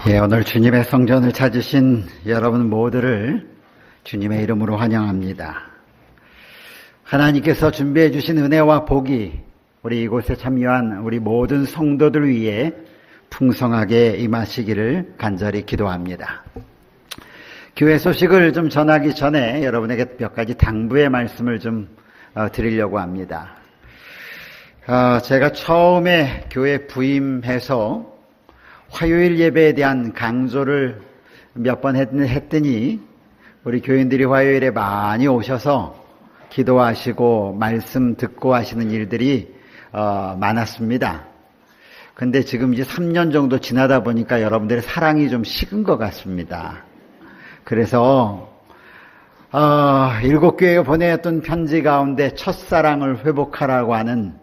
오늘 주님의 성전을 찾으신 여러분 모두를 주님의 이름으로 환영합니다. 하나님께서 준비해 주신 은혜와 복이 우리 이곳에 참여한 우리 모든 성도들 위해 풍성하게 임하시기를 간절히 기도합니다. 교회 소식을 좀 전하기 전에 여러분에게 몇 가지 당부의 말씀을 좀 드리려고 합니다. 제가 처음에 교회 부임해서 화요일 예배에 대한 강조를 몇 번 했더니 우리 교인들이 화요일에 많이 오셔서 기도하시고 말씀 듣고 하시는 일들이 많았습니다. 근데 지금 이제 3년 정도 지나다 보니까 여러분들의 사랑이 좀 식은 것 같습니다. 그래서 7교회에 보내었던 편지 가운데 첫사랑을 회복하라고 하는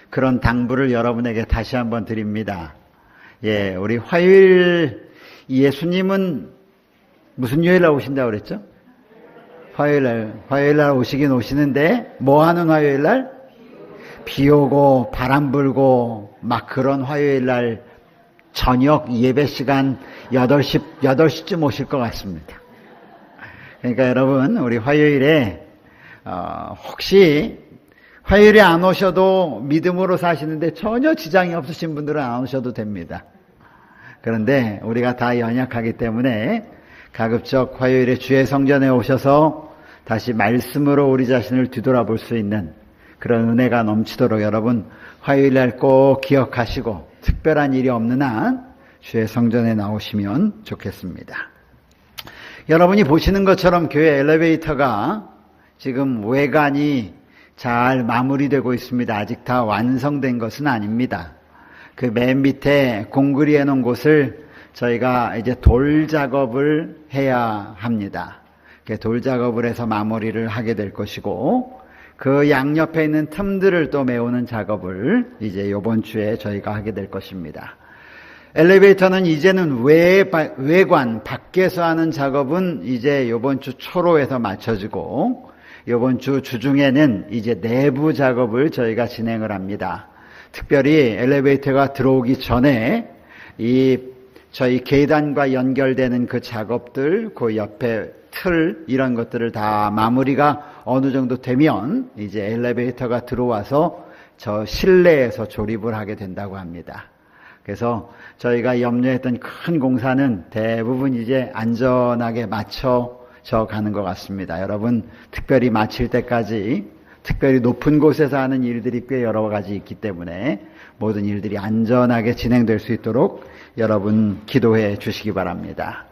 그런 당부를 여러분에게 다시 한번 드립니다. 우리 화요일 예수님은 무슨 요일날 오신다고 그랬죠? 화요일날 오시긴 오시는데 뭐 하는 화요일날? 비 오고 바람 불고 막 그런 화요일날 저녁 예배 시간 8시쯤 오실 것 같습니다. 그러니까 여러분 우리 화요일에 혹시 화요일에 안 오셔도 믿음으로 사시는데 전혀 지장이 없으신 분들은 안 오셔도 됩니다. 그런데 우리가 다 연약하기 때문에 가급적 화요일에 주의 성전에 오셔서 다시 말씀으로 우리 자신을 뒤돌아볼 수 있는 그런 은혜가 넘치도록 여러분 화요일날 꼭 기억하시고 특별한 일이 없는 한 주의 성전에 나오시면 좋겠습니다. 여러분이 보시는 것처럼 교회 엘리베이터가 지금 외관이 잘 마무리되고 있습니다. 아직 다 완성된 것은 아닙니다. 그 맨 밑에 공그리 해놓은 곳을 저희가 이제 돌 작업을 해야 합니다. 돌 작업을 해서 마무리를 하게 될 것이고 그 양옆에 있는 틈들을 또 메우는 작업을 이제 이번 주에 저희가 하게 될 것입니다. 엘리베이터는 이제는 외관 밖에서 하는 작업은 이제 이번 주 초로에서 마쳐지고 이번 주 주중에는 이제 내부 작업을 저희가 진행을 합니다. 특별히 엘리베이터가 들어오기 전에 저희 계단과 연결되는 그 작업들, 그 옆에 틀 이런 것들을 다 마무리가 어느 정도 되면 이제 엘리베이터가 들어와서 저 실내에서 조립을 하게 된다고 합니다. 그래서 저희가 염려했던 큰 공사는 대부분 이제 안전하게 마쳐져 가는 것 같습니다. 여러분 특별히 마칠 때까지 특별히 높은 곳에서 하는 일들이 꽤 여러 가지 있기 때문에 모든 일들이 안전하게 진행될 수 있도록 여러분 기도해 주시기 바랍니다.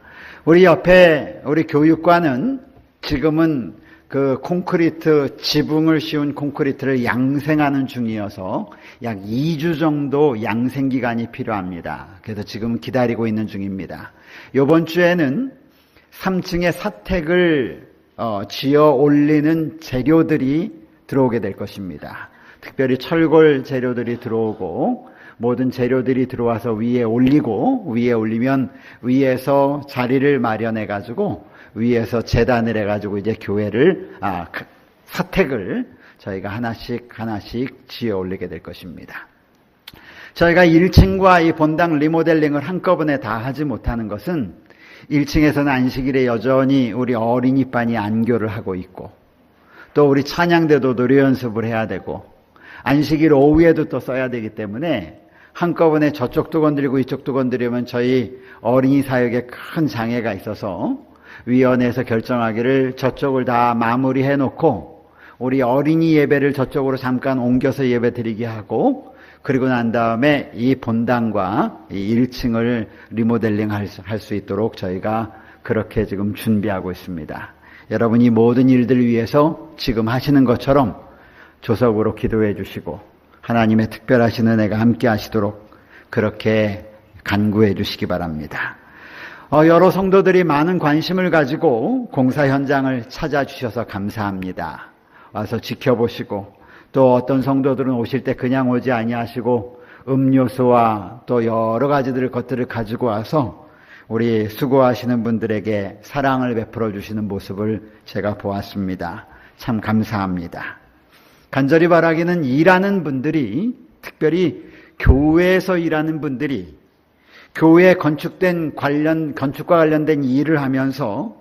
우리 옆에 우리 교육관은 지금은 그 콘크리트 지붕을 씌운 콘크리트를 양생하는 중이어서 약 2주 정도 양생 기간이 필요합니다. 그래서 지금 기다리고 있는 중입니다. 이번 주에는 3층에 사택을 지어 올리는 재료들이 들어오게 될 것입니다. 특별히 철골 재료들이 들어오고 모든 재료들이 들어와서 위에 올리면 위에서 자리를 마련해 가지고 위에서 재단을 해 가지고 이제 사택을 저희가 하나씩 지어 올리게 될 것입니다. 저희가 1층과 이 본당 리모델링을 한꺼번에 다 하지 못하는 것은 1층에서는 안식일에 여전히 우리 어린이반이 안교를 하고 있고 또 우리 찬양대도 노래 연습을 해야 되고 안식일 오후에도 또 써야 되기 때문에 한꺼번에 저쪽도 건드리고 이쪽도 건드리면 저희 어린이 사역에 큰 장애가 있어서 위원회에서 결정하기를 저쪽을 다 마무리해 놓고 우리 어린이 예배를 저쪽으로 잠깐 옮겨서 예배 드리게 하고 그리고 난 다음에 이 본당과 이 1층을 리모델링 할 수 있도록 저희가 그렇게 지금 준비하고 있습니다. 여러분이 모든 일들을 위해서 지금 하시는 것처럼 조석으로 기도해 주시고 하나님의 특별하신 은혜가 함께 하시도록 그렇게 간구해 주시기 바랍니다. 여러 성도들이 많은 관심을 가지고 공사 현장을 찾아주셔서 감사합니다. 와서 지켜보시고 또 어떤 성도들은 오실 때 그냥 오지 아니하시고 음료수와 또 여러 것들을 가지고 와서 우리 수고하시는 분들에게 사랑을 베풀어 주시는 모습을 제가 보았습니다. 참 감사합니다. 간절히 바라기는 일하는 분들이 특별히 교회에서 일하는 분들이 교회 건축과 관련된 일을 하면서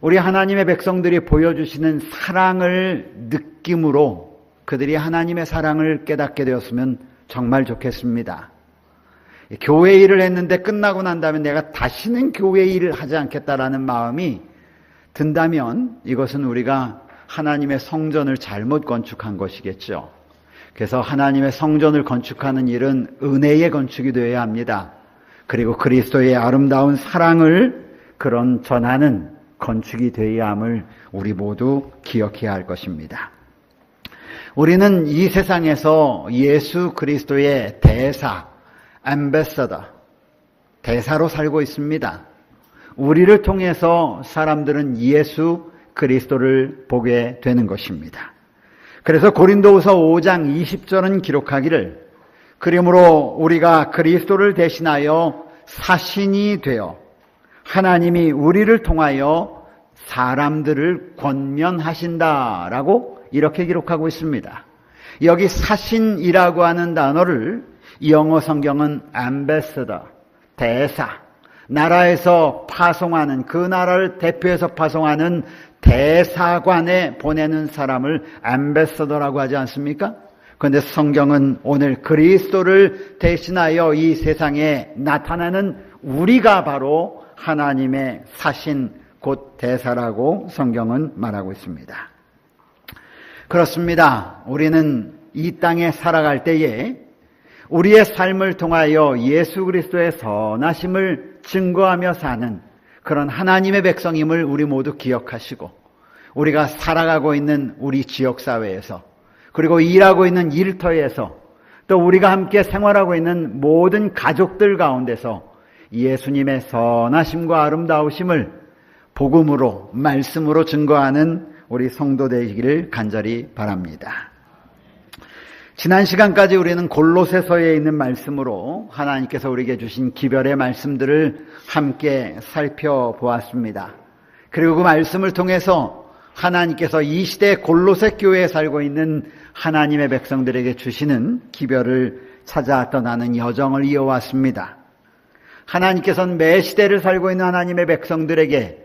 우리 하나님의 백성들이 보여주시는 사랑을 느낌으로 그들이 하나님의 사랑을 깨닫게 되었으면 정말 좋겠습니다. 교회 일을 했는데 끝나고 난 다음에 내가 다시는 교회 일을 하지 않겠다라는 마음이 든다면 이것은 우리가 하나님의 성전을 잘못 건축한 것이겠죠. 그래서 하나님의 성전을 건축하는 일은 은혜의 건축이 되어야 합니다. 그리고 그리스도의 아름다운 사랑을 그런 전하는 건축이 되어야 함을 우리 모두 기억해야 할 것입니다. 우리는 이 세상에서 예수 그리스도의 대사, 앰베서더, 대사로 살고 있습니다. 우리를 통해서 사람들은 예수 그리스도를 보게 되는 것입니다. 그래서 고린도후서 5장 20절은 기록하기를 그러므로 우리가 그리스도를 대신하여 사신이 되어 하나님이 우리를 통하여 사람들을 권면하신다라고 이렇게 기록하고 있습니다. 여기 사신이라고 하는 단어를 영어 성경은 ambassador, 대사, 나라에서 파송하는, 그 나라를 대표해서 파송하는 대사관에 보내는 사람을 ambassador라고 하지 않습니까? 그런데 성경은 오늘 그리스도를 대신하여 이 세상에 나타나는 우리가 바로 하나님의 사신 곧 대사라고 성경은 말하고 있습니다. 그렇습니다. 우리는 이 땅에 살아갈 때에 우리의 삶을 통하여 예수 그리스도의 선하심을 증거하며 사는 그런 하나님의 백성임을 우리 모두 기억하시고 우리가 살아가고 있는 우리 지역사회에서 그리고 일하고 있는 일터에서 또 우리가 함께 생활하고 있는 모든 가족들 가운데서 예수님의 선하심과 아름다우심을 복음으로 말씀으로 증거하는 우리 성도 되시기를 간절히 바랍니다. 지난 시간까지 우리는 골로새서에 있는 말씀으로 하나님께서 우리에게 주신 기별의 말씀들을 함께 살펴보았습니다. 그리고 그 말씀을 통해서 하나님께서 이 시대 골로새 교회에 살고 있는 하나님의 백성들에게 주시는 기별을 찾아 떠나는 여정을 이어왔습니다. 하나님께서는 매 시대를 살고 있는 하나님의 백성들에게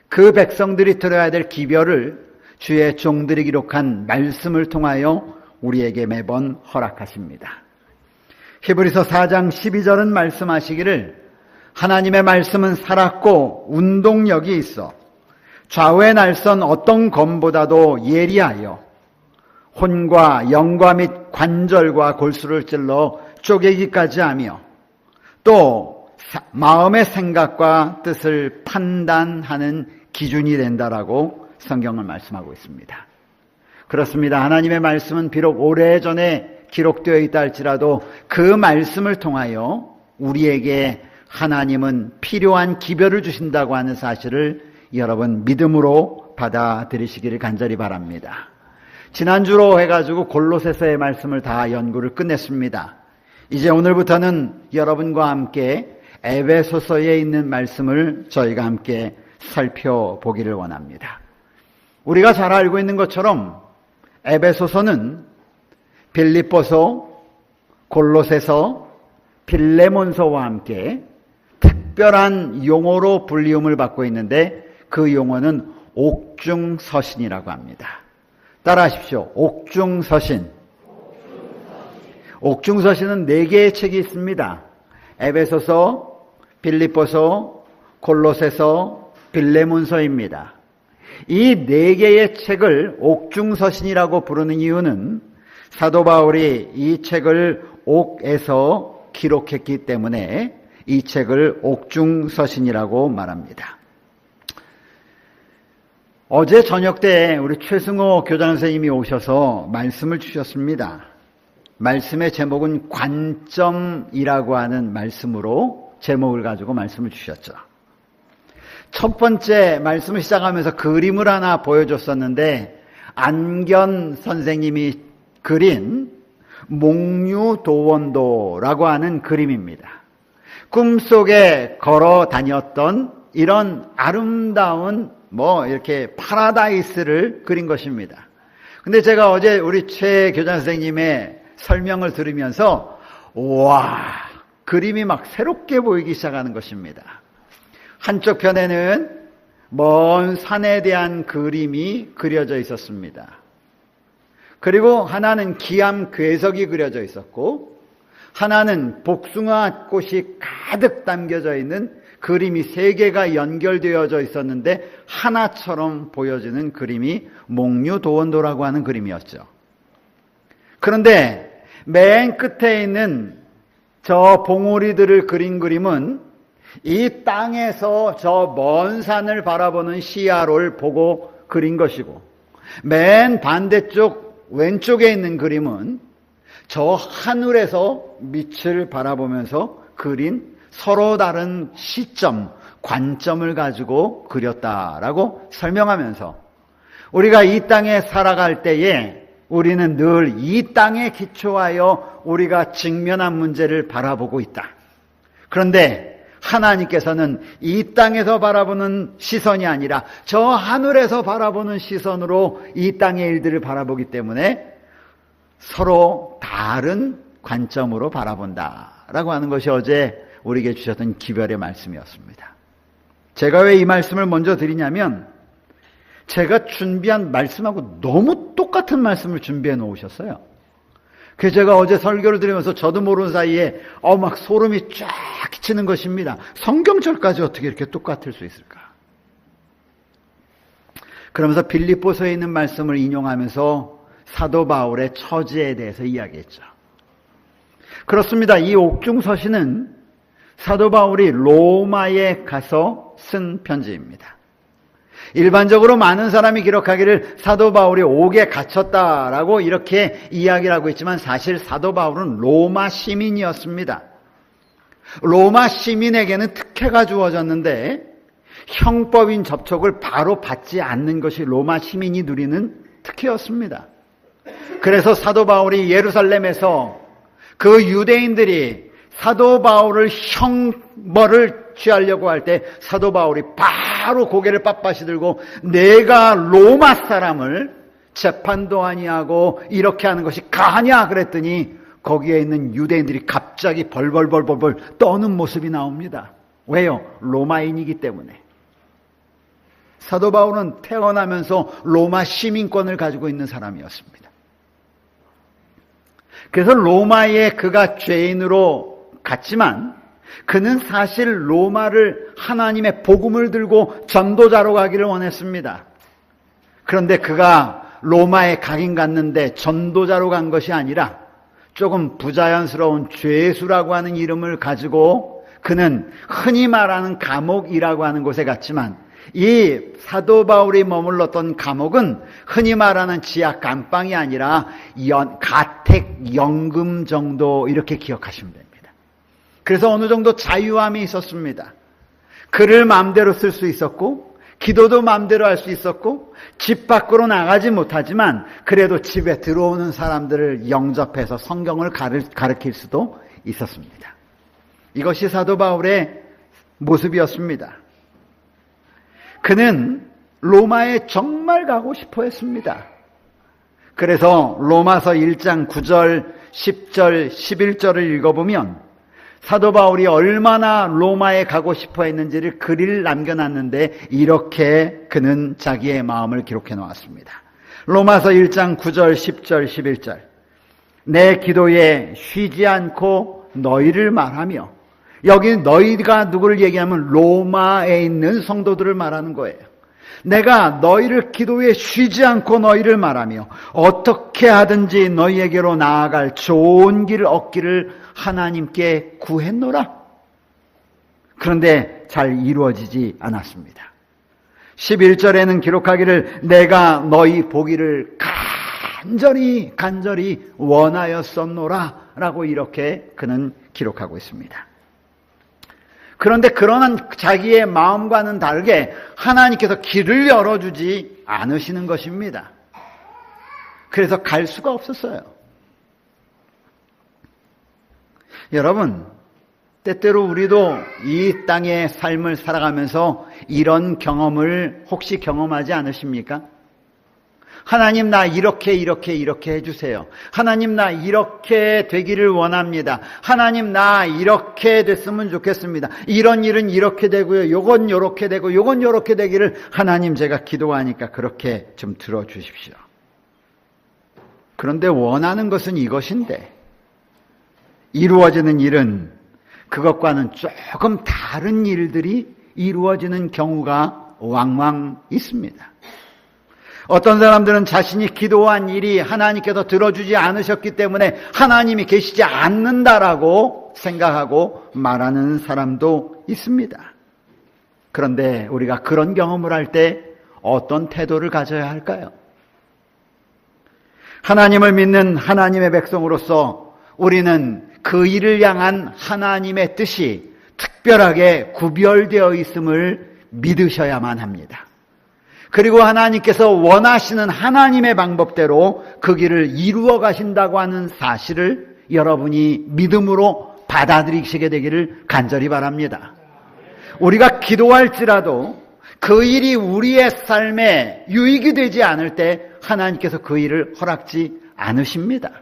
그 백성들이 들어야 될 기별을 주의 종들이 기록한 말씀을 통하여 우리에게 매번 허락하십니다. 히브리서 4장 12절은 말씀하시기를 하나님의 말씀은 살았고 운동력이 있어 좌우의 날선 어떤 검보다도 예리하여 혼과 영과 및 관절과 골수를 찔러 쪼개기까지 하며 또 마음의 생각과 뜻을 판단하는 기준이 된다라고 성경은 말씀하고 있습니다. 그렇습니다. 하나님의 말씀은 비록 오래전에 기록되어 있다 할지라도 그 말씀을 통하여 우리에게 하나님은 필요한 기별을 주신다고 하는 사실을 여러분 믿음으로 받아들이시기를 간절히 바랍니다. 지난주로 해가지고 골로새서의 말씀을 다 연구를 끝냈습니다. 이제 오늘부터는 여러분과 함께 에베소서에 있는 말씀을 저희가 함께 살펴보기를 원합니다. 우리가 잘 알고 있는 것처럼 에베소서는 빌립보서, 골로새서, 빌레몬서와 함께 특별한 용어로 불리움을 받고 있는데 그 용어는 옥중서신이라고 합니다. 따라하십시오. 옥중서신. 옥중서신은 4개의 책이 있습니다. 에베소서, 빌립보서, 골로새서, 빌레몬서입니다. 이 4개의 책을 옥중서신이라고 부르는 이유는 사도 바울이 이 책을 옥에서 기록했기 때문에 이 책을 옥중서신이라고 말합니다. 어제 저녁 때 우리 최승호 교장 선생님이 오셔서 말씀을 주셨습니다. 말씀의 제목은 관점이라고 하는 말씀으로 제목을 가지고 말씀을 주셨죠. 첫 번째 말씀을 시작하면서 그림을 하나 보여줬었는데 안견 선생님이 그린 목류도원도라고 하는 그림입니다. 꿈속에 걸어 다녔던 이런 아름다운 이렇게 파라다이스를 그린 것입니다. 근데 제가 어제 우리 최 교장 선생님의 설명을 들으면서 와 그림이 막 새롭게 보이기 시작하는 것입니다. 한쪽 편에는 먼 산에 대한 그림이 그려져 있었습니다. 그리고 하나는 기암 괴석이 그려져 있었고, 하나는 복숭아 꽃이 가득 담겨져 있는 그림이 세 개가 연결되어져 있었는데 하나처럼 보여지는 그림이 목류도원도라고 하는 그림이었죠. 그런데 맨 끝에 있는 저 봉우리들을 그린 그림은 이 땅에서 저 먼 산을 바라보는 시야를 보고 그린 것이고, 맨 반대쪽 왼쪽에 있는 그림은 저 하늘에서 빛을 바라보면서 그린 서로 다른 시점, 관점을 가지고 그렸다라고 설명하면서, 우리가 이 땅에 살아갈 때에 우리는 늘 이 땅에 기초하여 우리가 직면한 문제를 바라보고 있다. 그런데 하나님께서는 이 땅에서 바라보는 시선이 아니라 저 하늘에서 바라보는 시선으로 이 땅의 일들을 바라보기 때문에 서로 다른 관점으로 바라본다라고 하는 것이 어제 우리에게 주셨던 기별의 말씀이었습니다. 제가 왜 이 말씀을 먼저 드리냐면, 제가 준비한 말씀하고 너무 똑같은 말씀을 준비해 놓으셨어요. 그래서 제가 어제 설교를 드리면서 저도 모르는 사이에 막 소름이 쫙 끼치는 것입니다. 성경절까지 어떻게 이렇게 똑같을 수 있을까? 그러면서 빌립보서에 있는 말씀을 인용하면서 사도 바울의 처지에 대해서 이야기했죠. 그렇습니다. 이 옥중서신은 사도 바울이 로마에 가서 쓴 편지입니다. 일반적으로 많은 사람이 기록하기를 사도 바울이 옥에 갇혔다라고 이렇게 이야기를 하고 있지만, 사실 사도 바울은 로마 시민이었습니다. 로마 시민에게는 특혜가 주어졌는데 형법인 접촉을 바로 받지 않는 것이 로마 시민이 누리는 특혜였습니다. 그래서 사도 바울이 예루살렘에서 그 유대인들이 사도 바울을 형벌을 취하려고 할 때 사도 바울이 바로 고개를 빳빳이 들고, 내가 로마 사람을 재판도 아니하고 이렇게 하는 것이 가하냐 그랬더니 거기에 있는 유대인들이 갑자기 벌벌벌벌 떠는 모습이 나옵니다. 왜요? 로마인이기 때문에. 사도 바울은 태어나면서 로마 시민권을 가지고 있는 사람이었습니다. 그래서 로마에 그가 죄인으로 갔지만, 그는 사실 로마를 하나님의 복음을 들고 전도자로 가기를 원했습니다. 그런데 그가 로마에 가긴 갔는데 전도자로 간 것이 아니라 조금 부자연스러운 죄수라고 하는 이름을 가지고 그는 흔히 말하는 감옥이라고 하는 곳에 갔지만, 이 사도 바울이 머물렀던 감옥은 흔히 말하는 지하 감방이 아니라 가택 연금 정도, 이렇게 기억하시면 됩니다. 그래서 어느 정도 자유함이 있었습니다. 글을 마음대로 쓸 수 있었고, 기도도 마음대로 할 수 있었고, 집 밖으로 나가지 못하지만 그래도 집에 들어오는 사람들을 영접해서 성경을 가르칠 수도 있었습니다. 이것이 사도 바울의 모습이었습니다. 그는 로마에 정말 가고 싶어 했습니다. 그래서 로마서 1장 9절, 10절, 11절을 읽어보면 사도 바울이 얼마나 로마에 가고 싶어 했는지를 글을 남겨놨는데, 이렇게 그는 자기의 마음을 기록해 놓았습니다. 로마서 1장 9절, 10절, 11절. 내 기도에 쉬지 않고 너희를 말하며, 여기 너희가 누구를 얘기하면 로마에 있는 성도들을 말하는 거예요. 내가 너희를 기도에 쉬지 않고 너희를 말하며 어떻게 하든지 너희에게로 나아갈 좋은 길을 얻기를 하나님께 구했노라. 그런데 잘 이루어지지 않았습니다. 11절에는 기록하기를 내가 너희 보기를 간절히 원하였었노라 라고 이렇게 그는 기록하고 있습니다. 그런데 그러한 자기의 마음과는 다르게 하나님께서 길을 열어주지 않으시는 것입니다. 그래서 갈 수가 없었어요. 여러분, 때때로 우리도 이 땅의 삶을 살아가면서 이런 경험을 혹시 경험하지 않으십니까? 하나님 나 이렇게 해주세요. 하나님 나 이렇게 되기를 원합니다. 하나님 나 이렇게 됐으면 좋겠습니다. 이런 일은 이렇게 되고요. 요건 요렇게 되고 요건 요렇게 되기를 하나님 제가 기도하니까 그렇게 좀 들어주십시오. 그런데 원하는 것은 이것인데 이루어지는 일은 그것과는 조금 다른 일들이 이루어지는 경우가 왕왕 있습니다. 어떤 사람들은 자신이 기도한 일이 하나님께서 들어주지 않으셨기 때문에 하나님이 계시지 않는다라고 생각하고 말하는 사람도 있습니다. 그런데 우리가 그런 경험을 할 때 어떤 태도를 가져야 할까요? 하나님을 믿는 하나님의 백성으로서 우리는 그 일을 향한 하나님의 뜻이 특별하게 구별되어 있음을 믿으셔야만 합니다. 그리고 하나님께서 원하시는 하나님의 방법대로 그 길을 이루어 가신다고 하는 사실을 여러분이 믿음으로 받아들이시게 되기를 간절히 바랍니다. 우리가 기도할지라도 그 일이 우리의 삶에 유익이 되지 않을 때 하나님께서 그 일을 허락지 않으십니다.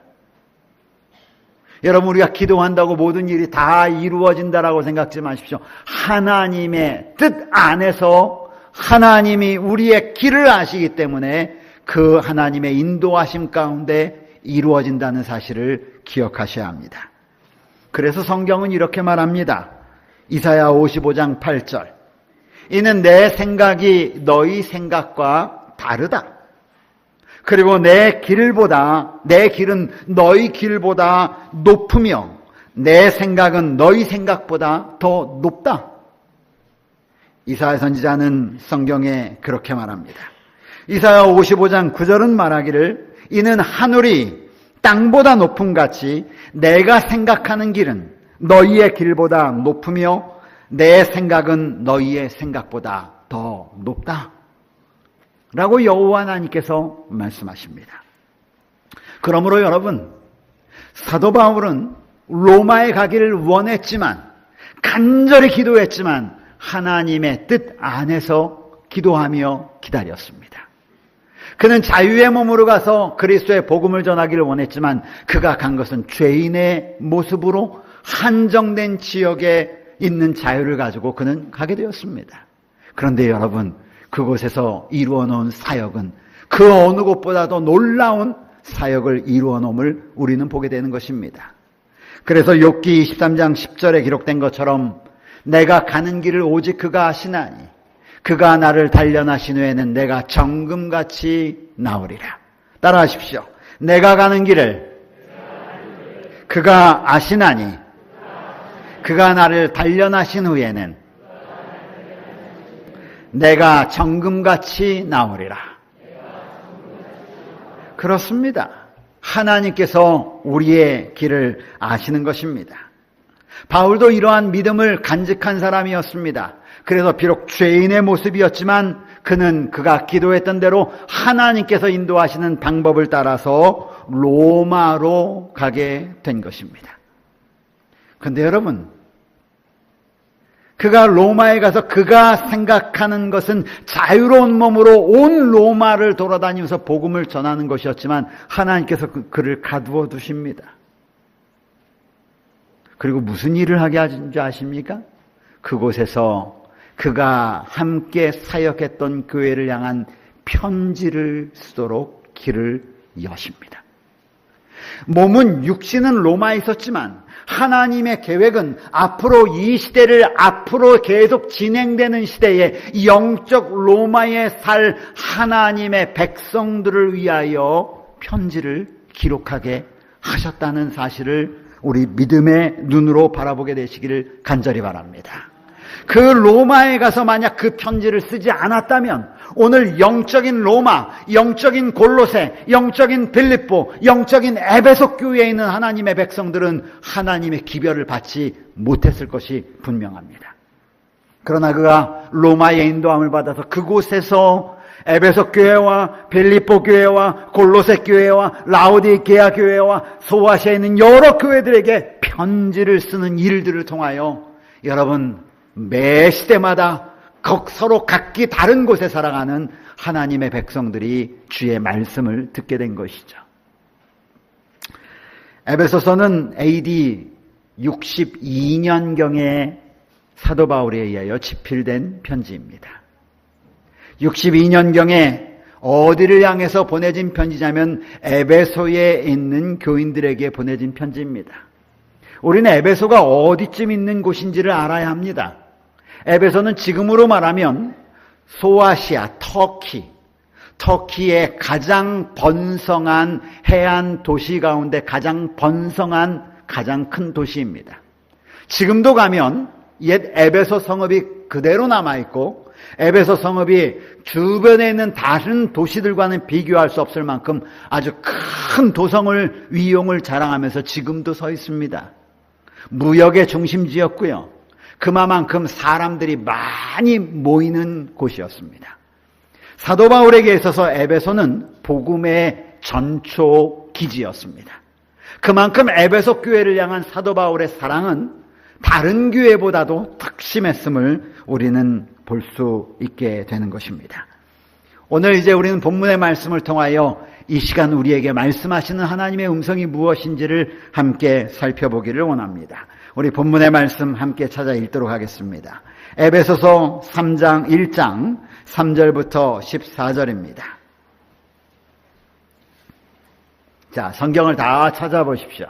여러분, 우리가 기도한다고 모든 일이 다 이루어진다라고 생각지 마십시오. 하나님의 뜻 안에서 하나님이 우리의 길을 아시기 때문에 그 하나님의 인도하심 가운데 이루어진다는 사실을 기억하셔야 합니다. 그래서 성경은 이렇게 말합니다. 이사야 55장 8절. 이는 내 생각이 너희 생각과 다르다. 그리고 내 길은 너희 길보다 높으며 내 생각은 너희 생각보다 더 높다. 이사야 선지자는 성경에 그렇게 말합니다. 이사야 55장 9절은 말하기를 이는 하늘이 땅보다 높음같이 내가 생각하는 길은 너희의 길보다 높으며 내 생각은 너희의 생각보다 더 높다. 라고 여호와 하나님께서 말씀하십니다. 그러므로 여러분, 사도 바울은 로마에 가기를 원했지만 간절히 기도했지만 하나님의 뜻 안에서 기도하며 기다렸습니다. 그는 자유의 몸으로 가서 그리스도의 복음을 전하기를 원했지만 그가 간 것은 죄인의 모습으로 한정된 지역에 있는 자유를 가지고 그는 가게 되었습니다. 그런데 여러분, 그곳에서 이루어 놓은 사역은 그 어느 곳보다도 놀라운 사역을 이루어 놓음을 우리는 보게 되는 것입니다. 그래서 욥기 23장 10절에 기록된 것처럼 내가 가는 길을 오직 그가 아시나니 그가 나를 단련하신 후에는 내가 정금같이 나오리라. 따라하십시오. 내가 가는 길을 그가 아시나니 그가 나를 단련하신 후에는 내가 정금같이 나오리라. 그렇습니다. 하나님께서 우리의 길을 아시는 것입니다. 바울도 이러한 믿음을 간직한 사람이었습니다. 그래서 비록 죄인의 모습이었지만 그가 기도했던 대로 하나님께서 인도하시는 방법을 따라서 로마로 가게 된 것입니다. 그런데 여러분, 그가 로마에 가서 그가 생각하는 것은 자유로운 몸으로 온 로마를 돌아다니면서 복음을 전하는 것이었지만 하나님께서 그를 가두어 두십니다. 그리고 무슨 일을 하게 하신 줄 아십니까? 그곳에서 그가 함께 사역했던 교회를 향한 편지를 쓰도록 길을 여십니다. 몸은 육신은 로마에 있었지만 하나님의 계획은 앞으로 이 시대를 앞으로 계속 진행되는 시대에 영적 로마에 살 하나님의 백성들을 위하여 편지를 기록하게 하셨다는 사실을 우리 믿음의 눈으로 바라보게 되시기를 간절히 바랍니다. 그 로마에 가서 만약 그 편지를 쓰지 않았다면 오늘 영적인 로마, 영적인 골로새, 영적인 빌립보, 영적인 에베소 교회에 있는 하나님의 백성들은 하나님의 기별을 받지 못했을 것이 분명합니다. 그러나 그가 로마의 인도함을 받아서 그곳에서 에베소 교회와 빌립보 교회와 골로새 교회와 라오디게아 교회와 소아시아에 있는 여러 교회들에게 편지를 쓰는 일들을 통하여 여러분 매 시대마다 서로 각기 다른 곳에 살아가는 하나님의 백성들이 주의 말씀을 듣게 된 것이죠. 에베소서는 AD 62년경에 사도 바울에 의하여 집필된 편지입니다. 62년경에 어디를 향해서 보내진 편지냐면 에베소에 있는 교인들에게 보내진 편지입니다. 우리는 에베소가 어디쯤 있는 곳인지를 알아야 합니다. 에베소는 지금으로 말하면 소아시아, 터키의 가장 번성한 해안 도시 가운데 가장 번성한 가장 큰 도시입니다. 지금도 가면 옛 에베소 성읍이 그대로 남아있고 에베소 성읍이 주변에 있는 다른 도시들과는 비교할 수 없을 만큼 아주 큰 도성을 위용을 자랑하면서 지금도 서 있습니다. 무역의 중심지였고요. 그만큼 사람들이 많이 모이는 곳이었습니다. 사도 바울에게 있어서 에베소는 복음의 전초 기지였습니다. 그만큼 에베소 교회를 향한 사도 바울의 사랑은 다른 교회보다도 특심했음을 우리는 볼 수 있게 되는 것입니다. 오늘 이제 우리는 본문의 말씀을 통하여 이 시간 우리에게 말씀하시는 하나님의 음성이 무엇인지를 함께 살펴보기를 원합니다. 우리 본문의 말씀 함께 찾아 읽도록 하겠습니다. 에베소서 3장 1장 3절부터 14절입니다. 자, 성경을 다 찾아보십시오.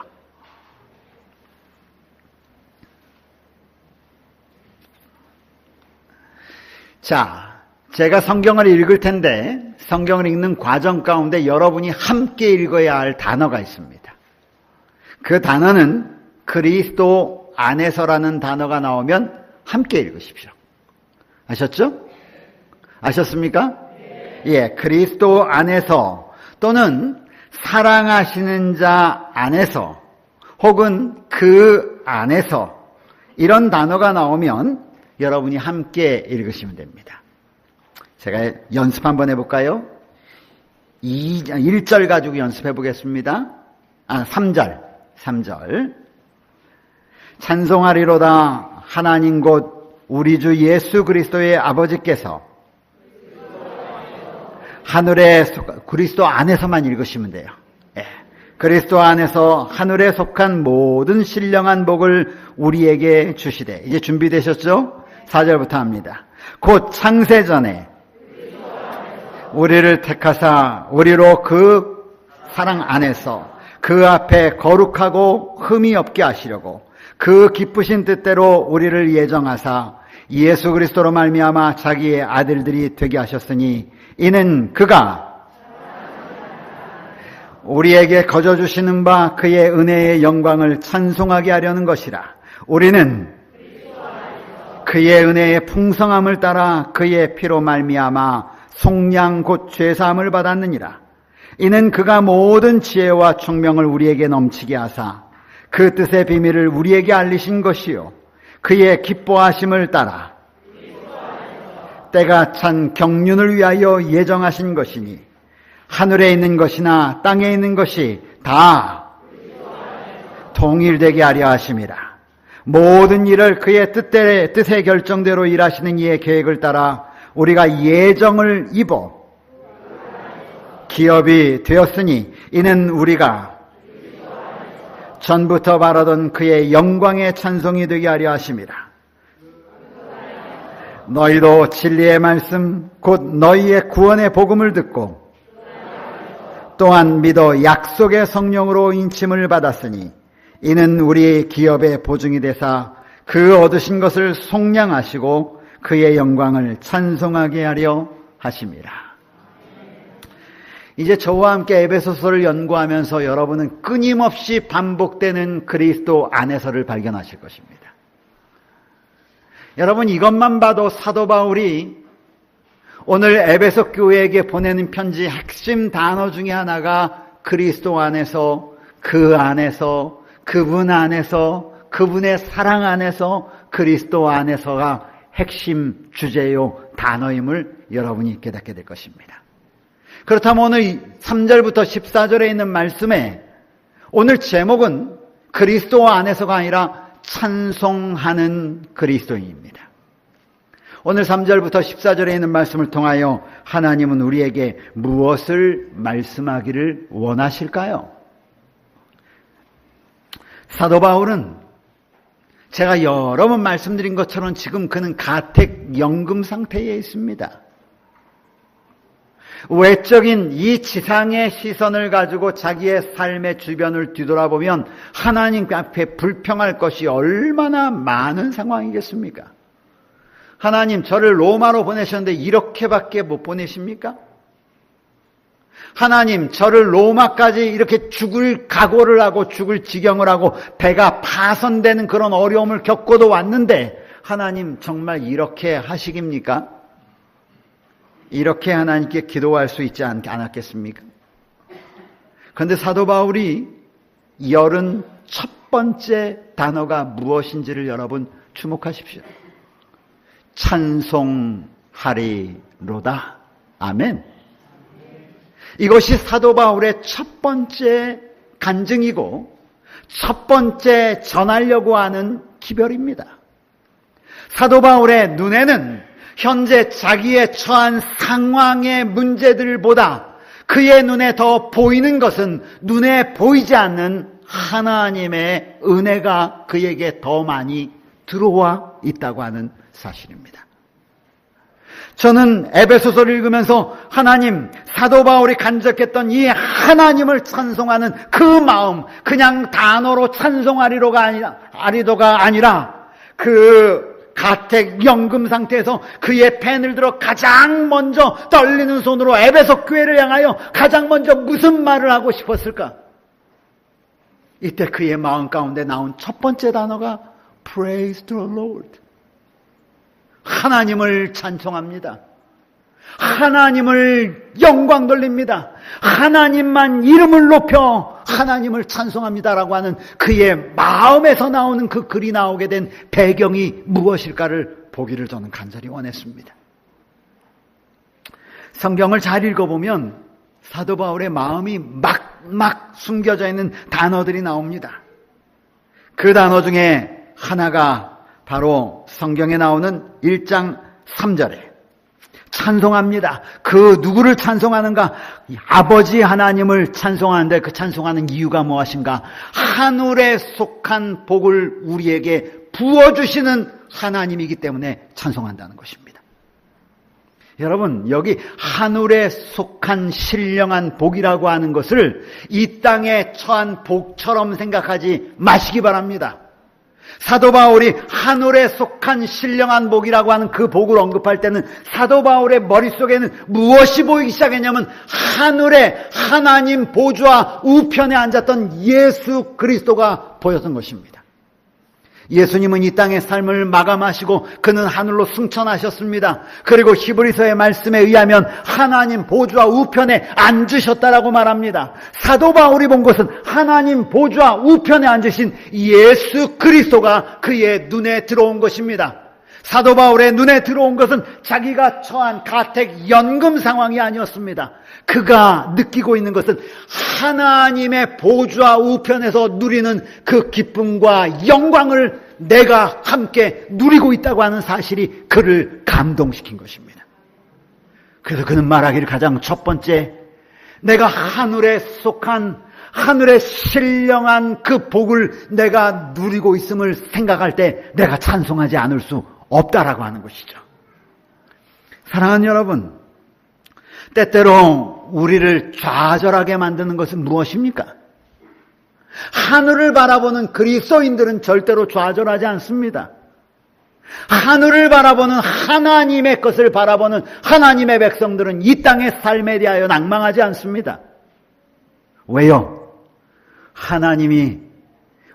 자, 제가 성경을 읽을 텐데 성경을 읽는 과정 가운데 여러분이 함께 읽어야 할 단어가 있습니다. 그 단어는 그리스도 안에서라는 단어가 나오면 함께 읽으십시오. 아셨죠? 아셨습니까? 예, 그리스도 안에서 또는 사랑하시는 자 안에서 혹은 그 안에서 이런 단어가 나오면 여러분이 함께 읽으시면 됩니다. 제가 연습 한번 해볼까요? 1절 가지고 연습해 보겠습니다. 3절. 찬송하리로다 하나님 곧 우리 주 예수 그리스도의 아버지께서 하늘에 그리스도 안에서만 읽으시면 돼요. 예. 그리스도 안에서 하늘에 속한 모든 신령한 복을 우리에게 주시되. 이제 준비되셨죠? 4절부터 합니다. 곧 창세전에 우리를 택하사 우리로 그 사랑 안에서 그 앞에 거룩하고 흠이 없게 하시려고 그 기쁘신 뜻대로 우리를 예정하사 예수 그리스도로 말미암아 자기의 아들들이 되게 하셨으니 이는 그가 우리에게 거저 주시는 바 그의 은혜의 영광을 찬송하게 하려는 것이라. 우리는 그의 은혜의 풍성함을 따라 그의 피로 말미암아 속량 곧 죄사함을 받았느니라. 이는 그가 모든 지혜와 총명을 우리에게 넘치게 하사 그 뜻의 비밀을 우리에게 알리신 것이요 그의 기뻐하심을 따라 때가 찬 경륜을 위하여 예정하신 것이니 하늘에 있는 것이나 땅에 있는 것이 다 동일되게 하려 하심이라. 모든 일을 그의 뜻의 결정대로 일하시는 이의 계획을 따라 우리가 예정을 입어 기업이 되었으니 이는 우리가 전부터 바라던 그의 영광의 찬송이 되게 하려 하심이라. 너희도 진리의 말씀 곧 너희의 구원의 복음을 듣고 또한 믿어 약속의 성령으로 인침을 받았으니 이는 우리의 기업의 보증이 되사 그 얻으신 것을 속량하시고 그의 영광을 찬송하게 하려 하심이라. 이제 저와 함께 에베소서를 연구하면서 여러분은 끊임없이 반복되는 그리스도 안에서를 발견하실 것입니다. 여러분, 이것만 봐도 사도 바울이 오늘 에베소 교회에게 보내는 편지 핵심 단어 중에 하나가 그리스도 안에서, 그 안에서, 그분 안에서, 그분의 사랑 안에서, 그리스도 안에서가 핵심 주제요 단어임을 여러분이 깨닫게 될 것입니다. 그렇다면 오늘 3절부터 14절에 있는 말씀에 오늘 제목은 그리스도 안에서가 아니라 찬송하는 그리스도인입니다. 오늘 3절부터 14절에 있는 말씀을 통하여 하나님은 우리에게 무엇을 말씀하기를 원하실까요? 사도 바울은 제가 여러 번 말씀드린 것처럼 지금 그는 가택연금 상태에 있습니다. 외적인 이 지상의 시선을 가지고 자기의 삶의 주변을 뒤돌아보면 하나님 앞에 불평할 것이 얼마나 많은 상황이겠습니까? 하나님, 저를 로마로 보내셨는데 이렇게밖에 못 보내십니까? 하나님, 저를 로마까지 이렇게 죽을 각오를 하고 죽을 지경을 하고 배가 파손되는 그런 어려움을 겪고도 왔는데 하나님 정말 이렇게 하시깁니까? 이렇게 하나님께 기도할 수 있지 않았겠습니까? 그런데 사도 바울이 열은 첫 번째 단어가 무엇인지를 여러분 주목하십시오. 찬송하리로다. 아멘. 이것이 사도 바울의 첫 번째 간증이고 첫 번째 전하려고 하는 기별입니다. 사도 바울의 눈에는 현재 자기의 처한 상황의 문제들보다 그의 눈에 더 보이는 것은 눈에 보이지 않는 하나님의 은혜가 그에게 더 많이 들어와 있다고 하는 사실입니다. 저는 에베소서를 읽으면서 하나님, 사도 바울이 간직했던 이 하나님을 찬송하는 그 마음, 그냥 단어로 찬송하리로가 아니라 그 가택연금 상태에서 그의 펜을 들어 가장 먼저 떨리는 손으로 에베소 교회를 향하여 가장 먼저 무슨 말을 하고 싶었을까? 이때 그의 마음 가운데 나온 첫 번째 단어가 Praise the Lord. 하나님을 찬송합니다. 하나님을 영광 돌립니다. 하나님만 이름을 높여 하나님을 찬송합니다라고 하는 그의 마음에서 나오는 그 글이 나오게 된 배경이 무엇일까를 보기를 저는 간절히 원했습니다. 성경을 잘 읽어보면 사도 바울의 마음이 막 숨겨져 있는 단어들이 나옵니다. 그 단어 중에 하나가 바로 성경에 나오는 1장 3절에 찬송합니다. 그 누구를 찬송하는가? 아버지 하나님을 찬송하는데 그 찬송하는 이유가 무엇인가? 하늘에 속한 복을 우리에게 부어주시는 하나님이기 때문에 찬송한다는 것입니다. 여러분, 여기 하늘에 속한 신령한 복이라고 하는 것을 이 땅에 처한 복처럼 생각하지 마시기 바랍니다. 사도 바울이 하늘에 속한 신령한 복이라고 하는 그 복을 언급할 때는 사도 바울의 머릿속에는 무엇이 보이기 시작했냐면 하늘에 하나님 보좌 우편에 앉았던 예수 그리스도가 보였던 것입니다. 예수님은 이 땅의 삶을 마감하시고 그는 하늘로 승천하셨습니다. 그리고 히브리서의 말씀에 의하면 하나님 보좌 우편에 앉으셨다라고 말합니다. 사도 바울이 본 것은 하나님 보좌 우편에 앉으신 예수 그리스도가 그의 눈에 들어온 것입니다. 사도 바울의 눈에 들어온 것은 자기가 처한 가택연금 상황이 아니었습니다. 그가 느끼고 있는 것은 하나님의 보좌 우편에서 누리는 그 기쁨과 영광을 내가 함께 누리고 있다고 하는 사실이 그를 감동시킨 것입니다. 그래서 그는 말하기를 가장 첫 번째, 내가 하늘에 속한 하늘의 신령한 그 복을 내가 누리고 있음을 생각할 때 내가 찬송하지 않을 수 없다라고 하는 것이죠. 사랑하는 여러분, 때때로 우리를 좌절하게 만드는 것은 무엇입니까? 하늘을 바라보는 그리스도인들은 절대로 좌절하지 않습니다. 하늘을 바라보는 하나님의 것을 바라보는 하나님의 백성들은 이 땅의 삶에 대하여 낭망하지 않습니다. 왜요? 하나님이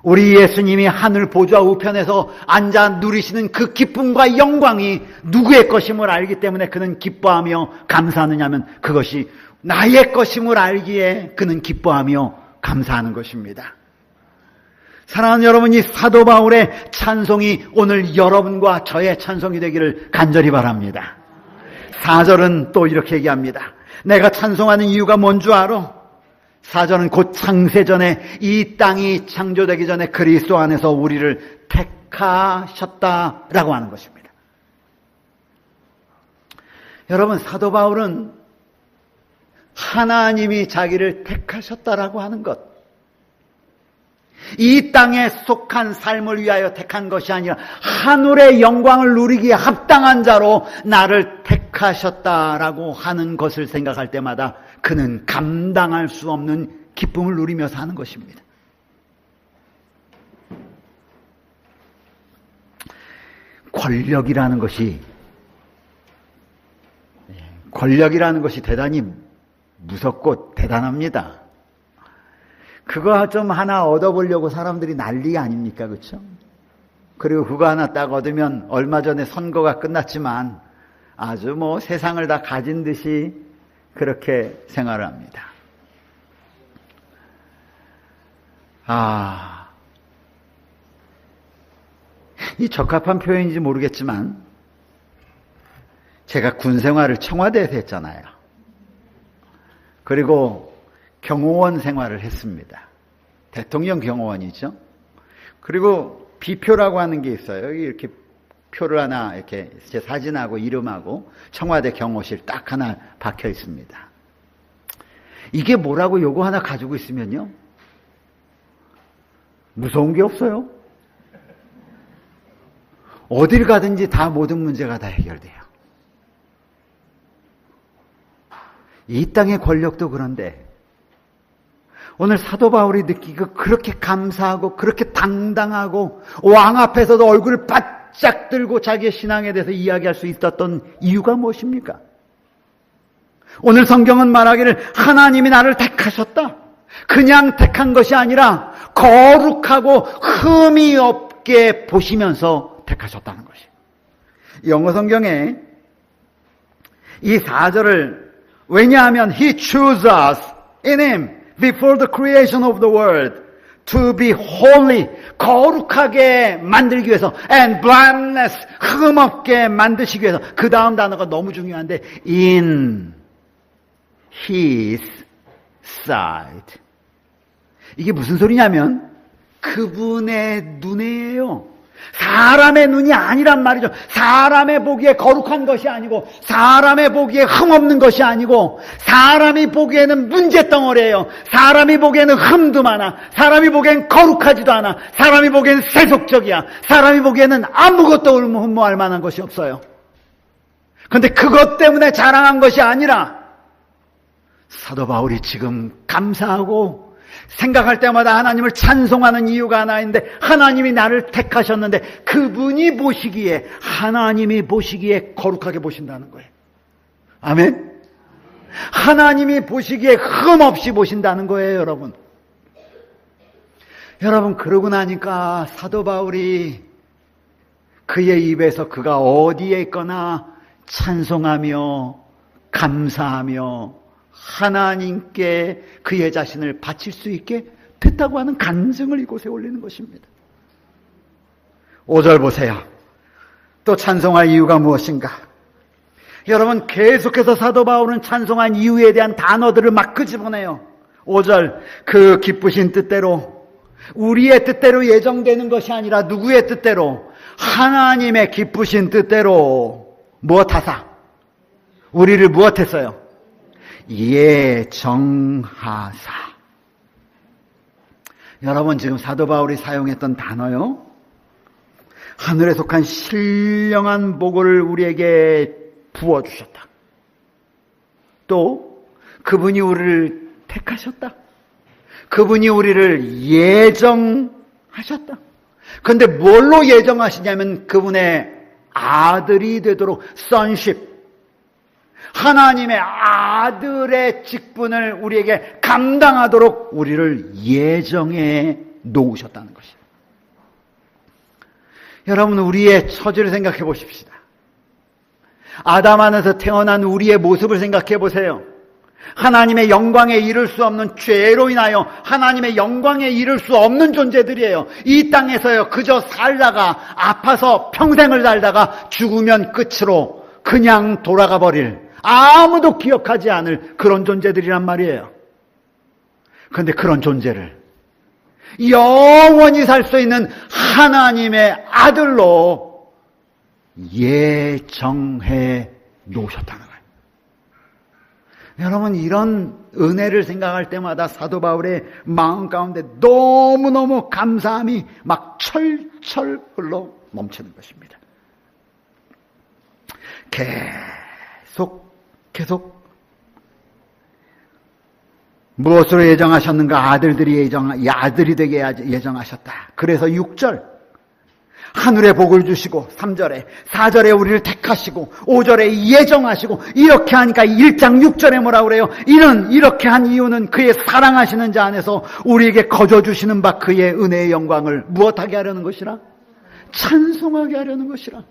우리 예수님이 하늘 보좌 우편에서 앉아 누리시는 그 기쁨과 영광이 누구의 것임을 알기 때문에 그는 기뻐하며 감사하느냐면 그것이 나의 것임을 알기에 그는 기뻐하며 감사하는 것입니다. 사랑하는 여러분, 이 사도 바울의 찬송이 오늘 여러분과 저의 찬송이 되기를 간절히 바랍니다. 4절은 또 이렇게 얘기합니다. 내가 찬송하는 이유가 뭔 줄 알아? 4절은 곧 창세전에 이 땅이 창조되기 전에 그리스도 안에서 우리를 택하셨다라고 하는 것입니다. 여러분, 사도 바울은 하나님이 자기를 택하셨다라고 하는 것, 이 땅에 속한 삶을 위하여 택한 것이 아니라 하늘의 영광을 누리기에 합당한 자로 나를 택하셨다라고 하는 것을 생각할 때마다 그는 감당할 수 없는 기쁨을 누리며 사는 것입니다. 권력이라는 것이 대단히 무섭고 대단합니다. 그거 좀 하나 얻어보려고 사람들이 난리 아닙니까? 그렇죠? 그리고 그거 하나 딱 얻으면 얼마 전에 선거가 끝났지만 아주 세상을 다 가진 듯이 그렇게 생활을 합니다. 이 적합한 표현인지 모르겠지만 제가 군 생활을 청와대에서 했잖아요. 그리고 경호원 생활을 했습니다. 대통령 경호원이죠. 그리고 비표라고 하는 게 있어요. 여기 이렇게 표를 하나 이렇게 제 사진하고 이름하고 청와대 경호실 딱 하나 박혀 있습니다. 이게 뭐라고 요거 하나 가지고 있으면요, 무서운 게 없어요. 어딜 가든지 다 모든 문제가 다 해결돼요. 이 땅의 권력도 그런데 오늘 사도 바울이 느끼고 그렇게 감사하고 그렇게 당당하고 왕 앞에서도 얼굴을 바짝 들고 자기의 신앙에 대해서 이야기할 수 있었던 이유가 무엇입니까? 오늘 성경은 말하기를 하나님이 나를 택하셨다. 그냥 택한 것이 아니라 거룩하고 흠이 없게 보시면서 택하셨다는 것이에요. 영어 성경에 이 4절을, 왜냐하면 He chose us in Him before the creation of the world to be holy, 거룩하게 만들기 위해서, and blameless, 흠없게 만드시기 위해서. 그 다음 단어가 너무 중요한데, in His sight. 이게 무슨 소리냐면 그분의 눈에요. 사람의 눈이 아니란 말이죠. 사람의 보기에 거룩한 것이 아니고, 사람의 보기에 흠없는 것이 아니고, 사람이 보기에는 문제덩어리예요. 사람이 보기에는 흠도 많아. 사람이 보기엔 거룩하지도 않아. 사람이 보기에는 세속적이야. 사람이 보기에는 아무것도 흠모할 만한 것이 없어요. 그런데 그것 때문에 자랑한 것이 아니라 사도 바울이 지금 감사하고 생각할 때마다 하나님을 찬송하는 이유가 하나 있는데, 하나님이 나를 택하셨는데 그분이 보시기에, 하나님이 보시기에 거룩하게 보신다는 거예요. 아멘? 하나님이 보시기에 흠없이 보신다는 거예요, 여러분. 여러분, 그러고 나니까 사도 바울이 그의 입에서 그가 어디에 있거나 찬송하며 감사하며 하나님께 그의 자신을 바칠 수 있게 됐다고 하는 간증을 이곳에 올리는 것입니다. 5절 보세요. 또 찬송할 이유가 무엇인가? 여러분, 계속해서 사도 바울은 찬송한 이유에 대한 단어들을 막 끄집어내요. 5절, 그 기쁘신 뜻대로, 우리의 뜻대로 예정되는 것이 아니라 누구의 뜻대로? 하나님의 기쁘신 뜻대로 무엇하사? 우리를 무엇했어요? 예정하사. 여러분, 지금 사도 바울이 사용했던 단어요, 하늘에 속한 신령한 복을 우리에게 부어주셨다. 또 그분이 우리를 택하셨다. 그분이 우리를 예정하셨다. 그런데 뭘로 예정하시냐면 그분의 아들이 되도록, sonship, 하나님의 아들의 직분을 우리에게 감당하도록 우리를 예정해 놓으셨다는 것이에요. 여러분, 우리의 처지를 생각해 보십시다. 아담 안에서 태어난 우리의 모습을 생각해 보세요. 하나님의 영광에 이를 수 없는 죄로 인하여 하나님의 영광에 이를 수 없는 존재들이에요. 이 땅에서요, 그저 살다가, 아파서 평생을 살다가 죽으면 끝으로 그냥 돌아가 버릴, 아무도 기억하지 않을 그런 존재들이란 말이에요. 그런데 그런 존재를 영원히 살 수 있는 하나님의 아들로 예정해 놓으셨다는 거예요. 여러분, 이런 은혜를 생각할 때마다 사도 바울의 마음 가운데 너무너무 감사함이 막 철철 흘러 넘치는 것입니다. 계속 무엇으로 예정하셨는가? 아들이 되게 예정하셨다. 그래서 6절 하늘의 복을 주시고 3절에 4절에 우리를 택하시고 5절에 예정하시고 이렇게 하니까 1장 6절에 뭐라 그래요? 이는 이렇게 한 이유는 그의 사랑하시는 자 안에서 우리에게 거저 주시는 바 그의 은혜의 영광을 무엇하게 하려는 것이라? 찬송하게 하려는 것이라.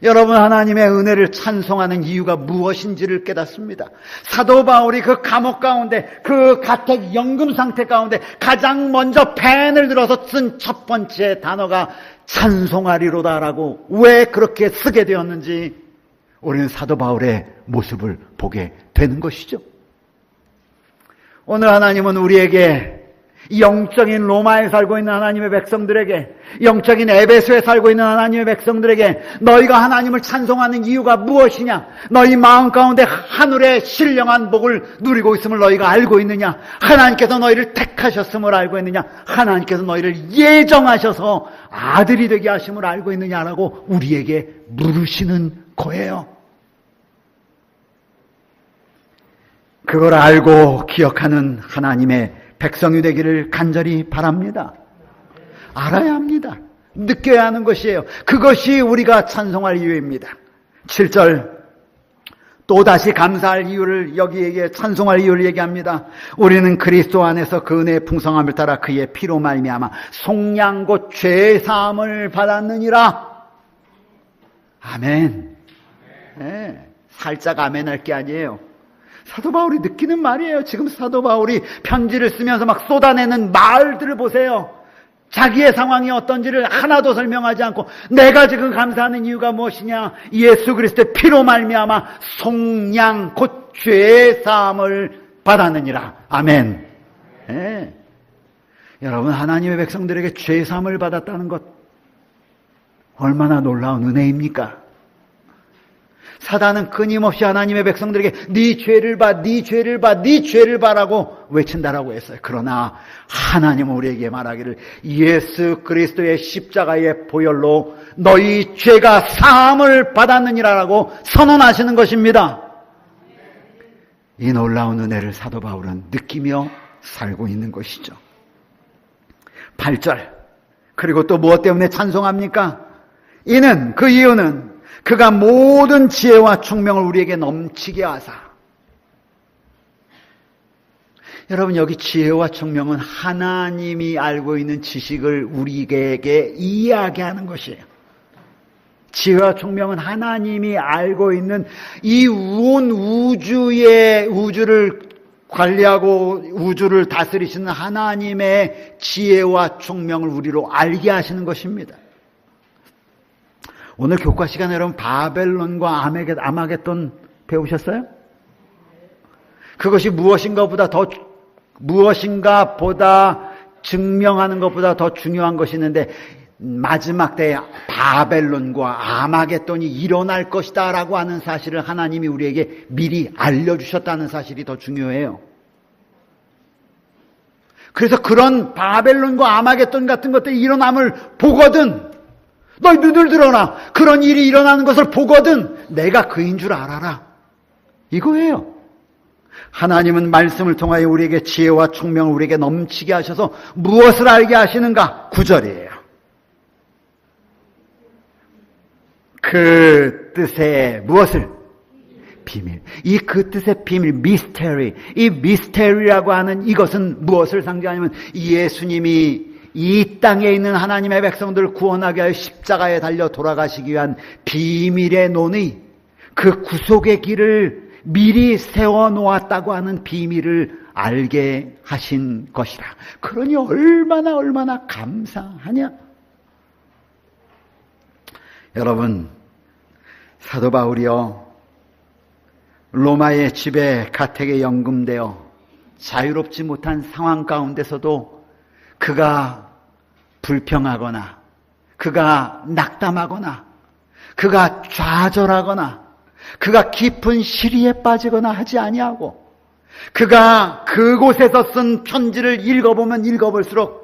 여러분, 하나님의 은혜를 찬송하는 이유가 무엇인지를 깨닫습니다. 사도 바울이 그 감옥 가운데, 그 가택 연금 상태 가운데 가장 먼저 펜을 들어서 쓴 첫 번째 단어가 찬송하리로다라고 왜 그렇게 쓰게 되었는지 우리는 사도 바울의 모습을 보게 되는 것이죠. 오늘 하나님은 우리에게 영적인 로마에 살고 있는 하나님의 백성들에게, 영적인 에베소에 살고 있는 하나님의 백성들에게 너희가 하나님을 찬송하는 이유가 무엇이냐? 너희 마음 가운데 하늘의 신령한 복을 누리고 있음을 너희가 알고 있느냐? 하나님께서 너희를 택하셨음을 알고 있느냐? 하나님께서 너희를 예정하셔서 아들이 되게 하심을 알고 있느냐라고 우리에게 물으시는 거예요. 그걸 알고 기억하는 하나님의 백성이 되기를 간절히 바랍니다. 알아야 합니다. 느껴야 하는 것이에요. 그것이 우리가 찬송할 이유입니다. 7절 또다시 감사할 이유를, 여기에게 찬송할 이유를 얘기합니다. 우리는 그리스도 안에서 그 은혜의 풍성함을 따라 그의 피로 말미암아 속량 곧 죄사함을 받았느니라. 아멘. 네, 살짝 아멘할 게 아니에요. 사도 바울이 느끼는 말이에요. 지금 사도 바울이 편지를 쓰면서 막 쏟아내는 말들을 보세요. 자기의 상황이 어떤지를 하나도 설명하지 않고 내가 지금 감사하는 이유가 무엇이냐? 예수 그리스도의 피로 말미암아 속량 곧 죄의 사함을 받았느니라. 아멘. 네. 여러분, 하나님의 백성들에게 죄의 사함을 받았다는 것 얼마나 놀라운 은혜입니까? 사단은 끊임없이 하나님의 백성들에게 네 죄를 봐, 네 죄를 봐, 네 죄를 봐라고 외친다라고 했어요. 그러나 하나님은 우리에게 말하기를 예수 그리스도의 십자가의 보혈로 너희 죄가 사함을 받았느니라라고 선언하시는 것입니다. 이 놀라운 은혜를 사도 바울은 느끼며 살고 있는 것이죠. 8절 그리고 또 무엇 때문에 찬송합니까? 이는 그 이유는 그가 모든 지혜와 총명을 우리에게 넘치게 하사. 여러분, 여기 지혜와 총명은 하나님이 알고 있는 지식을 우리에게 이야기하는 것이에요. 지혜와 총명은 하나님이 알고 있는 이 온 우주를 관리하고 우주를 다스리시는 하나님의 지혜와 총명을 우리로 알게 하시는 것입니다. 오늘 교과 시간에 여러분 바벨론과 아마겟돈 배우셨어요? 그것이 무엇인가 보다 증명하는 것보다 더 중요한 것이 있는데 마지막 때에 바벨론과 아마겟돈이 일어날 것이다 라고 하는 사실을 하나님이 우리에게 미리 알려주셨다는 사실이 더 중요해요. 그래서 그런 바벨론과 아마겟돈 같은 것들이 일어남을 보거든 너희 눈을 들어라. 그런 일이 일어나는 것을 보거든 내가 그인 줄 알아라. 이거예요. 하나님은 말씀을 통하여 우리에게 지혜와 총명을 우리에게 넘치게 하셔서 무엇을 알게 하시는가? 9절이에요. 그 뜻의 무엇을? 비밀. 이 그 뜻의 비밀, 미스테리. 이 미스테리라고 하는 이것은 무엇을 상징하냐면 예수님이 이 땅에 있는 하나님의 백성들을 구원하게 하여 십자가에 달려 돌아가시기 위한 비밀의 논의, 그 구속의 길을 미리 세워놓았다고 하는 비밀을 알게 하신 것이라. 그러니 얼마나 감사하냐. 여러분, 사도 바울이요 로마의 집에 가택에 연금되어 자유롭지 못한 상황 가운데서도 그가 불평하거나 그가 낙담하거나 그가 좌절하거나 그가 깊은 시리에 빠지거나 하지 아니하고 그가 그곳에서 쓴 편지를 읽어보면 읽어볼수록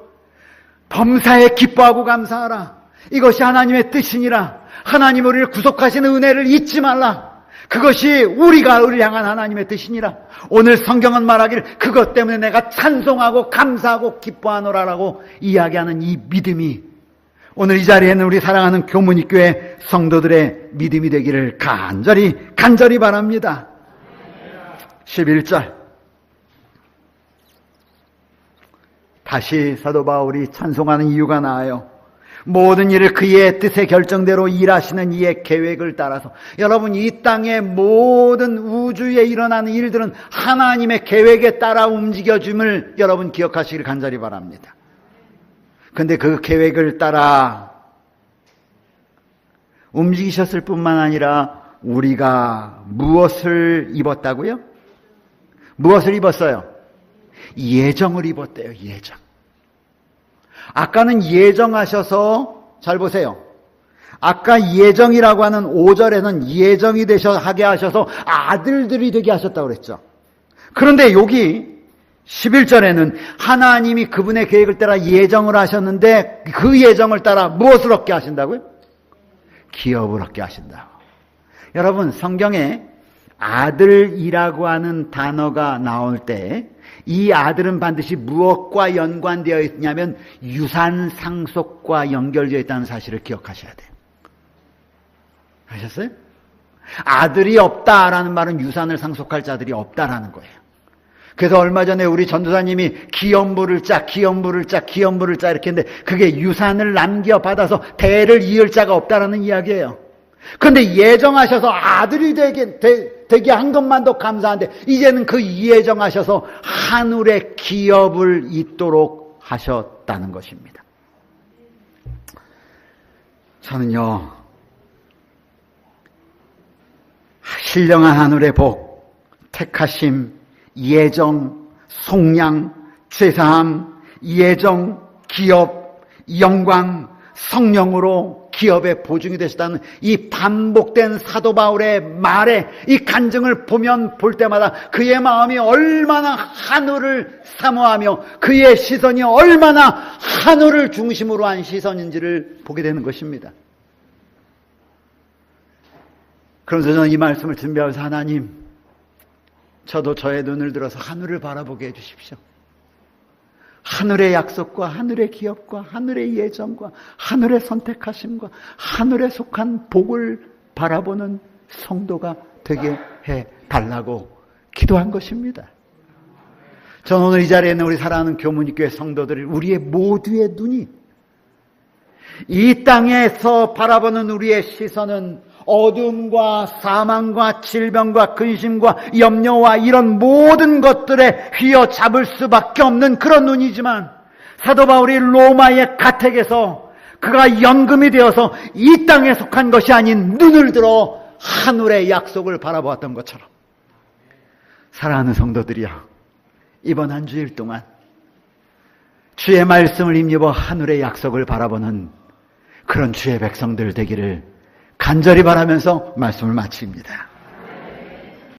범사에 기뻐하고 감사하라. 이것이 하나님의 뜻이니라. 하나님 우리를 구속하시는 은혜를 잊지 말라. 그것이 우리가 우리를 향한 하나님의 뜻이니라. 오늘 성경은 말하길 그것 때문에 내가 찬송하고 감사하고 기뻐하노라라고 이야기하는 이 믿음이 오늘 이 자리에 있는 우리 사랑하는 교문이교회 성도들의 믿음이 되기를 간절히 바랍니다. 11절 다시 사도 바울이 찬송하는 이유가 나와요. 모든 일을 그의 뜻의 결정대로 일하시는 이의 계획을 따라서. 여러분, 이 땅의 모든 우주에 일어나는 일들은 하나님의 계획에 따라 움직여줌을 여러분 기억하시길 간절히 바랍니다. 그런데 그 계획을 따라 움직이셨을 뿐만 아니라 우리가 무엇을 입었다고요? 무엇을 입었어요? 예정을 입었대요. 예정. 아까는 예정하셔서, 잘 보세요. 아까 예정이라고 하는 5절에는 예정이 하게 하셔서 아들들이 되게 하셨다고 그랬죠. 그런데 여기 11절에는 하나님이 그분의 계획을 따라 예정을 하셨는데 그 예정을 따라 무엇을 얻게 하신다고요? 기업을 얻게 하신다고. 여러분, 성경에 아들이라고 하는 단어가 나올 때 이 아들은 반드시 무엇과 연관되어 있냐면 유산 상속과 연결되어 있다는 사실을 기억하셔야 돼요. 아셨어요? 아들이 없다라는 말은 유산을 상속할 자들이 없다라는 거예요. 그래서 얼마 전에 우리 전도사님이 기업부를 짜 이렇게 했는데 그게 유산을 남겨받아서 대를 이을 자가 없다라는 이야기예요. 그런데 예정하셔서 아들이 되게 한 것만도 감사한데 이제는 그 예정하셔서 하늘의 기업을 잇도록 하셨다는 것입니다. 저는요, 신령한 하늘의 복, 택하심, 예정, 속량, 죄사함, 예정, 기업, 영광, 성령으로 기업의 보증이 되시다는 이 반복된 사도 바울의 말에 이 간증을 볼 때마다 그의 마음이 얼마나 하늘을 사모하며 그의 시선이 얼마나 하늘을 중심으로 한 시선인지를 보게 되는 것입니다. 그러면서 저는 이 말씀을 준비하면서 하나님, 저도 저의 눈을 들어서 하늘을 바라보게 해주십시오. 하늘의 약속과 하늘의 기업과 하늘의 예정과 하늘의 선택하심과 하늘에 속한 복을 바라보는 성도가 되게 해달라고 기도한 것입니다. 저는 오늘 이 자리에 있는 우리 사랑하는 교문이교회 성도들, 우리의 모두의 눈이 이 땅에서 바라보는 우리의 시선은 어둠과 사망과 질병과 근심과 염려와 이런 모든 것들에 휘어잡을 수밖에 없는 그런 눈이지만 사도 바울이 로마의 가택에서 그가 연금이 되어서 이 땅에 속한 것이 아닌 눈을 들어 하늘의 약속을 바라보았던 것처럼 사랑하는 성도들이여, 이번 한 주일 동안 주의 말씀을 힘입어 하늘의 약속을 바라보는 그런 주의 백성들 되기를 간절히 바라면서 말씀을 마칩니다.